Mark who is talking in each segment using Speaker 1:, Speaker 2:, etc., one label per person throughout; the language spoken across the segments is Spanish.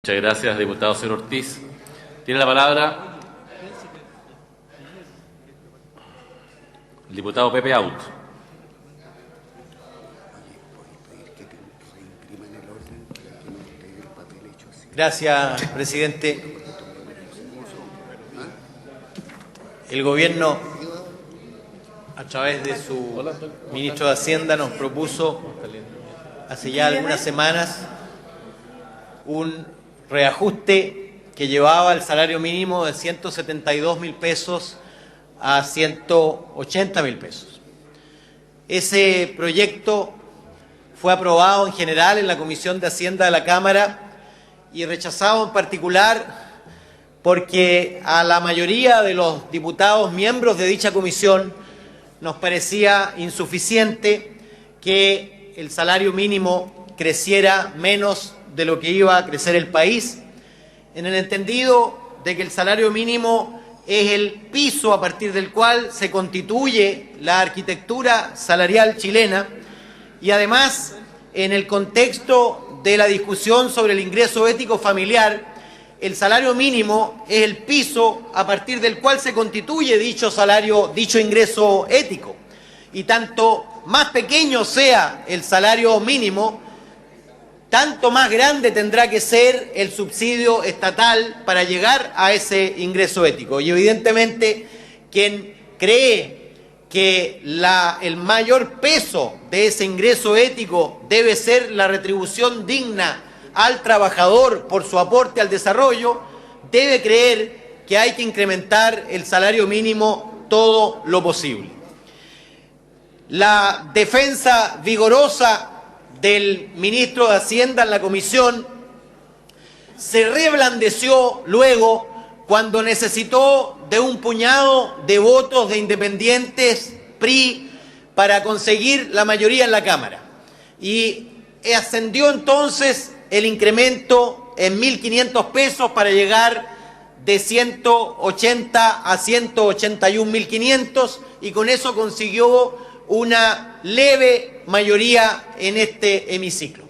Speaker 1: Muchas gracias, diputado señor Ortiz. Tiene la palabra el diputado Pepe Out.
Speaker 2: Gracias, presidente. El gobierno, a través de su ministro de Hacienda, nos propuso hace ya algunas semanas un reajuste que llevaba el salario mínimo de 172.000 pesos a 180.000 pesos. Ese proyecto fue aprobado en general en la Comisión de Hacienda de la Cámara y rechazado en particular porque a la mayoría de los diputados miembros de dicha comisión nos parecía insuficiente que el salario mínimo creciera menos de lo que iba a crecer el país, en el entendido de que el salario mínimo es el piso a partir del cual se constituye la arquitectura salarial chilena y además en el contexto de la discusión sobre el ingreso ético familiar, el salario mínimo es el piso a partir del cual se constituye dicho ingreso ético. Y tanto más pequeño sea el salario mínimo, tanto más grande tendrá que ser el subsidio estatal para llegar a ese ingreso ético. Y evidentemente quien cree que el mayor peso de ese ingreso ético debe ser la retribución digna al trabajador por su aporte al desarrollo, debe creer que hay que incrementar el salario mínimo todo lo posible. La defensa vigorosa del ministro de Hacienda en la comisión se reblandeció luego cuando necesitó de un puñado de votos de independientes PRI para conseguir la mayoría en la Cámara. Y ascendió entonces el incremento en 1.500 pesos para llegar de 180 a 181.500 y con eso consiguió una leve mayoría en este hemiciclo.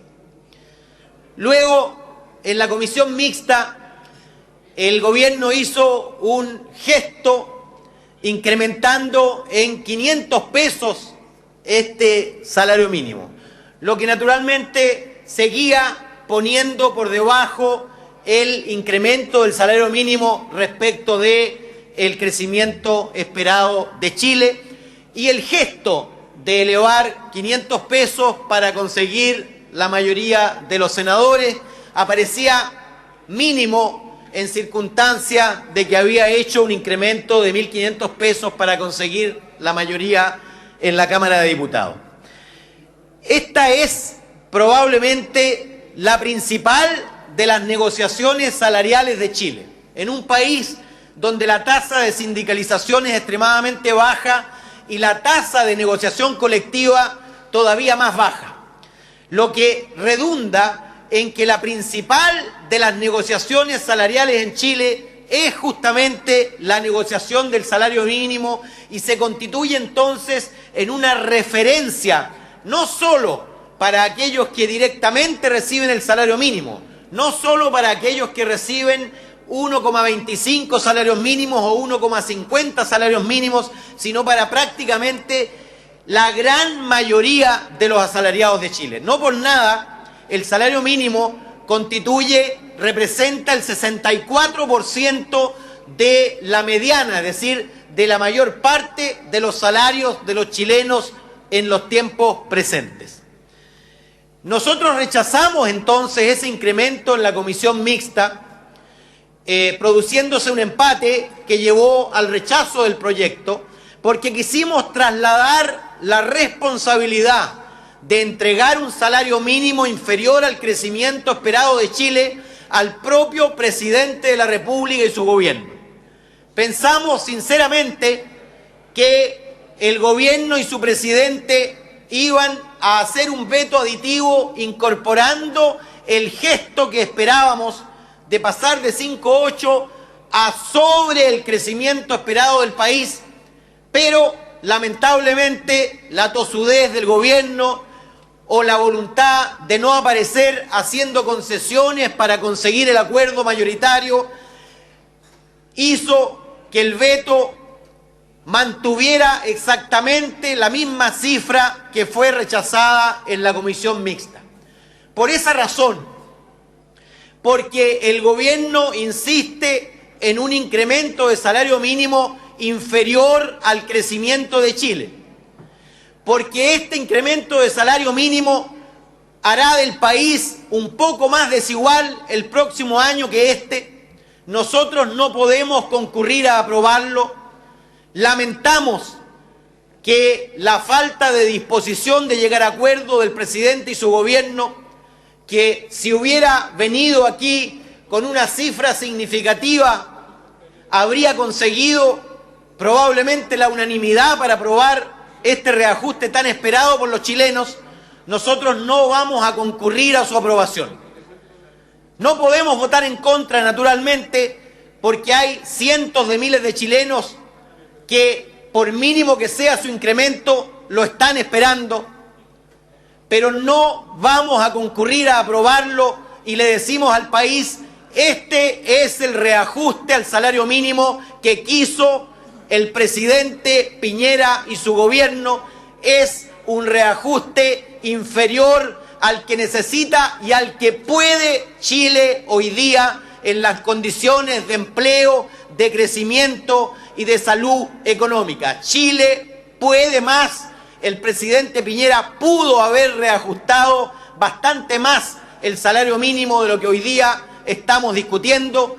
Speaker 2: Luego, en la comisión mixta, el gobierno hizo un gesto incrementando en 500 pesos este salario mínimo, lo que naturalmente seguía poniendo por debajo el incremento del salario mínimo respecto del crecimiento esperado de Chile, y el gesto de elevar 500 pesos para conseguir la mayoría de los senadores aparecía mínimo en circunstancia de que había hecho un incremento de 1.500 pesos para conseguir la mayoría en la Cámara de Diputados. Esta es probablemente la principal de las negociaciones salariales de Chile, en un país donde la tasa de sindicalización es extremadamente baja y la tasa de negociación colectiva todavía más baja, lo que redunda en que la principal de las negociaciones salariales en Chile es justamente la negociación del salario mínimo y se constituye entonces en una referencia no solo para aquellos que directamente reciben el salario mínimo, no solo para aquellos que reciben 1,25 salarios mínimos o 1,50 salarios mínimos, sino para prácticamente la gran mayoría de los asalariados de Chile. No por nada, el salario mínimo representa el 64% de la mediana, es decir, de la mayor parte de los salarios de los chilenos en los tiempos presentes. Nosotros rechazamos entonces ese incremento en la comisión mixta, produciéndose un empate que llevó al rechazo del proyecto, porque quisimos trasladar la responsabilidad de entregar un salario mínimo inferior al crecimiento esperado de Chile al propio presidente de la República y su gobierno. Pensamos sinceramente que el gobierno y su presidente iban a hacer un veto aditivo incorporando el gesto que esperábamos de pasar de 5,8 a sobre el crecimiento esperado del país, pero lamentablemente la tosudez del gobierno o la voluntad de no aparecer haciendo concesiones para conseguir el acuerdo mayoritario hizo que el veto mantuviera exactamente la misma cifra que fue rechazada en la comisión mixta. Por esa razón, porque el gobierno insiste en un incremento de salario mínimo inferior al crecimiento de Chile, porque este incremento de salario mínimo hará del país un poco más desigual el próximo año que este, nosotros no podemos concurrir a aprobarlo. Lamentamos que la falta de disposición de llegar a acuerdo del presidente y su gobierno, que si hubiera venido aquí con una cifra significativa, habría conseguido probablemente la unanimidad para aprobar este reajuste tan esperado por los chilenos. Nosotros no vamos a concurrir a su aprobación. No podemos votar en contra, naturalmente, porque hay cientos de miles de chilenos que, por mínimo que sea su incremento, lo están esperando, pero no vamos a concurrir a aprobarlo y le decimos al país: este es el reajuste al salario mínimo que quiso el presidente Piñera y su gobierno, es un reajuste inferior al que necesita y al que puede Chile hoy día en las condiciones de empleo, de crecimiento y de salud económica. Chile puede más. El presidente Piñera pudo haber reajustado bastante más el salario mínimo de lo que hoy día estamos discutiendo.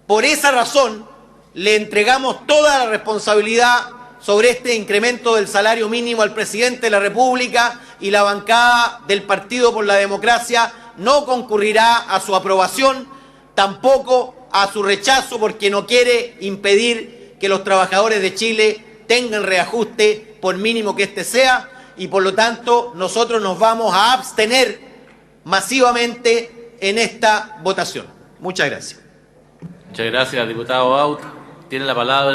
Speaker 2: Por esa razón, le entregamos toda la responsabilidad sobre este incremento del salario mínimo al presidente de la República, y la bancada del Partido por la Democracia no concurrirá a su aprobación, tampoco a su rechazo, porque no quiere impedir que los trabajadores de Chile tengan reajuste, por mínimo que este sea, y por lo tanto nosotros nos vamos a abstener masivamente en esta votación. Muchas gracias.
Speaker 1: Muchas gracias, diputado Baut. Tiene la palabra